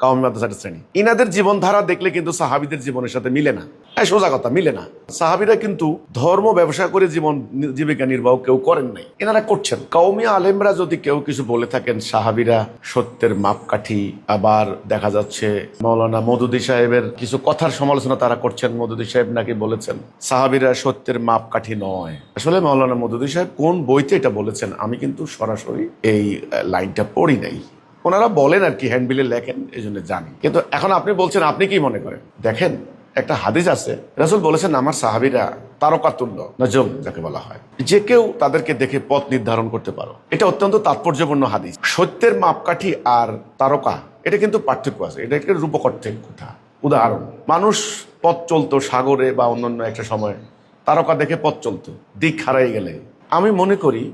কাওমি মাদ্রাসার শ্রেণী। ইনাদের জীবনধারা দেখলে কিন্তু সাহাবীদের জীবনের সাথে মিলে না। সোজা কথা, মিলে না। সাহাবীরা কিন্তু ধর্ম ব্যবসা করে জীবিকা নির্বাহ কেউ করেন নাই, এনারা করছেন। কওমি আলেমরা যদি কেউ কিছু বলে থাকেন সাহাবীরা সত্যের মাপকাঠি, আবার দেখা যাচ্ছে মাওলানা মওদুদী সাহেবের কিছু কথার সমালোচনা তারা করছেন। মওদুদী সাহেব নাকি বলেছেন সাহাবীরা সত্যের মাপকাঠি নয়। আসলে মাওলানা মওদুদী সাহেব কোন বইতে এটা বলেছেন আমি কিন্তু সরাসরি এই লাইনটা পড়ি নাই। ওনারা বলেন আর কি, হ্যান্ডবিলে লেখেন, এই জন্য জানি। কিন্তু এখন আপনি বলছেন, আপনি কি মনে করেন? দেখেন, একটা হাদিস আছে, রাসূল বলেছেন আমার সাহাবীরা তারকাতুল্য, নজম যাকে বলা হয়, যে কেউ তাদেরকে দেখে পথ নির্ধারণ করতে পারো। এটা অত্যন্ত তাৎপর্যপূর্ণ হাদিস। সত্যের মাপকাঠি আর তারকা, এটা কিন্তু পার্থক্য আছে। এটা একটা রূপক অর্থের কথা। উদাহরণ, মানুষ পথ চলতো সাগরে বা অন্যান্য একটা সময়, তারকা দেখে পথ চলতো, দিক হারাই গেলে। আমি মনে করি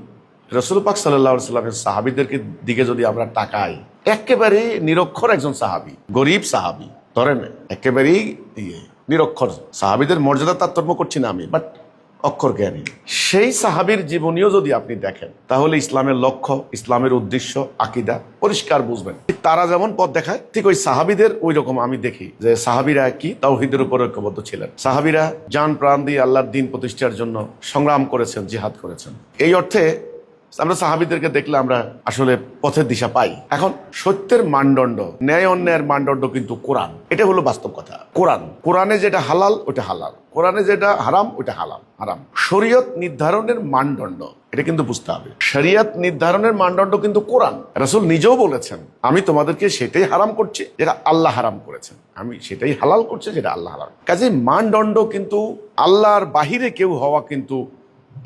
রাসূল পাক সাল্লাল্লাহু আলাইহি ওয়াসাল্লামের সাহাবীদেরকে দিকে যদি আমরা তাকাই, একেবারে নিরক্ষর একজন সাহাবী, গরিব সাহাবী, ধরেন একেবারেই নিরক্ষর সাহাবীদের মর্যাদা তারতম্য করছি না আমি, বাট অক্ষর জ্ঞানী, সেই সাহাবীর জীবনীও যদি আপনি দেখেন তাহলে ইসলামের লক্ষ্য, ইসলামের উদ্দেশ্য, আকীদা পরিষ্কার বুঝবেন। তারা যেমন পথ দেখায়, ঠিক ওই সাহাবীদের ওই রকম আমি দেখি যে সাহাবীরা কি তাওহীদের উপর ঐক্যবদ্ধ ছিলেন। সাহাবীরা জান প্রাণ দিয়ে আল্লাহর দ্বীন প্রতিষ্ঠার জন্য সংগ্রাম করেছেন, জিহাদ করেছেন। এই অর্থে আমরা সাহাবীদেরকে দেখলে আমরা আসলে পথের দিশা পাই। এখন সত্যের মানদণ্ড, ন্যায় অন্যায়ের মানদণ্ড কিন্তু কোরআন। এটা হলো বাস্তব কথা। কোরআনে যেটা হালাল ওটা হালাল, কোরআনে যেটা হারাম ওটা হারাম। শরীয়ত নির্ধারণের মানদণ্ড, এটা কিন্তু বুঝতে হবে। শরীয়ত নির্ধারণের মানদণ্ড কিন্তু কোরআন। রাসূল নিজেও বলেছেন আমি তোমাদেরকে সেটাই হারাম করছি যেটা আল্লাহ হারাম করেছেন, আমি সেটাই হালাল করছি যেটা আল্লাহ হালাল। কাজে মানদণ্ড কিন্তু আল্লাহর বাহিরে কেউ হওয়া কিন্তু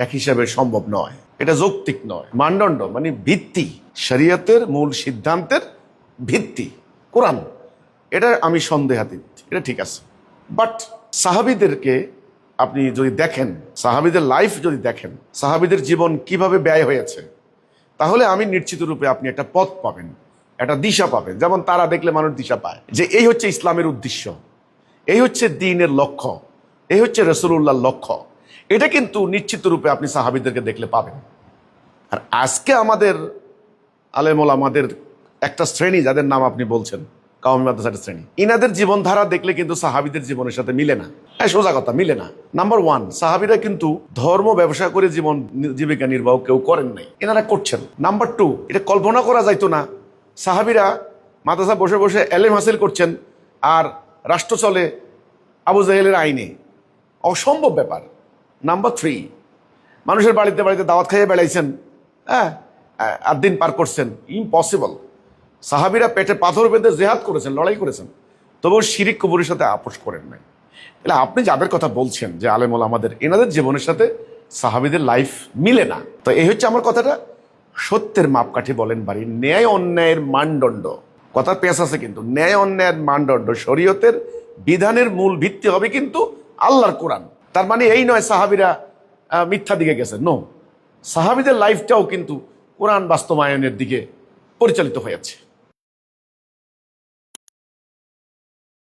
এক হিসাবে সম্ভব নয়, এটা যৌক্তিক নয়। মানদণ্ড মানে ভিত্তি, শরীয়তের মূল সিদ্ধান্তের ভিত্তি কোরআন। এটা আমি সন্দেহাতীত, এটা ঠিক আছে। বাট সাহাবীদেরকে আপনি যদি দেখেন, সাহাবীদের লাইফ যদি দেখেন, সাহাবীদের জীবন কিভাবে ব্যয় হয়েছে, তাহলে আমি নিশ্চিত রূপে আপনি একটা পথ পাবেন, একটা দিশা পাবেন। যেমন তারা দেখলে মানুষ দিশা পায় যে এই হচ্ছে ইসলামের উদ্দেশ্য, এই হচ্ছে দ্বীনের লক্ষ্য, এই হচ্ছে রাসূলুল্লাহর লক্ষ্য। এটা কিন্তু নিশ্চিত রূপে আপনি সাহাবীদেরকে দেখলে পাবেন। আর আজকে আমাদের আলেম ওলামাদের একটা শ্রেণী, যাদের নাম আপনি বলছেন কাওমি মাদ্রাসার শ্রেণী, ইনাদের জীবনধারা দেখলে কিন্তু সাহাবীদের জীবনের সাথে মিলে না। সোজা কথা, মিলে না। নাম্বার ওয়ান, সাহাবীরা কিন্তু ধর্ম ব্যবসা করে জীবিকা নির্বাহ কেউ করেন নাই, এনারা করছেন। নাম্বার টু, এটা কল্পনা করা যাইতো না সাহাবীরা মাদ্রাসা বসে বসে এলেম হাসিল করছেন আর রাষ্ট্র চলে আবু জাহেলের আইনে, অসম্ভব ব্যাপার। নাম্বার থ্রি, মানুষের বাড়িতে বাড়িতে দাওয়াত খাইয়ে বেড়াইছেন, আর দিন পার করছেন, ইম্পসিবল। সাহাবীরা পেটে পাথর বেঁধে জেহাদ করেছেন, লড়াই করেছেন, তবুও শিরিক কুফরের সাথে আপোষ করেন নাই। তাহলে আপনি যাদের কথা বলছেন যে আলেম ওলামাদের, এনাদের জীবনের সাথে সাহাবীদের লাইফ মিলে না। তো এই হচ্ছে আমার কথাটা। সত্যের মাপকাঠি বলেন বাড়ি, ন্যায় অন্যায়ের মানদণ্ড, কথা পেশ আছে কিন্তু, ন্যায় অন্যায়ের মানদণ্ড শরীয়তের বিধানের মূল ভিত্তি হবে কিন্তু আল্লাহর কোরআন। তার মানে এই নয় সাহাবীরা মিথ্যা দিকে গেছে, নো। সাহাবীদের লাইফটাও কিন্তু কোরআন বাস্তবায়নের দিকে পরিচালিত হয়েছে।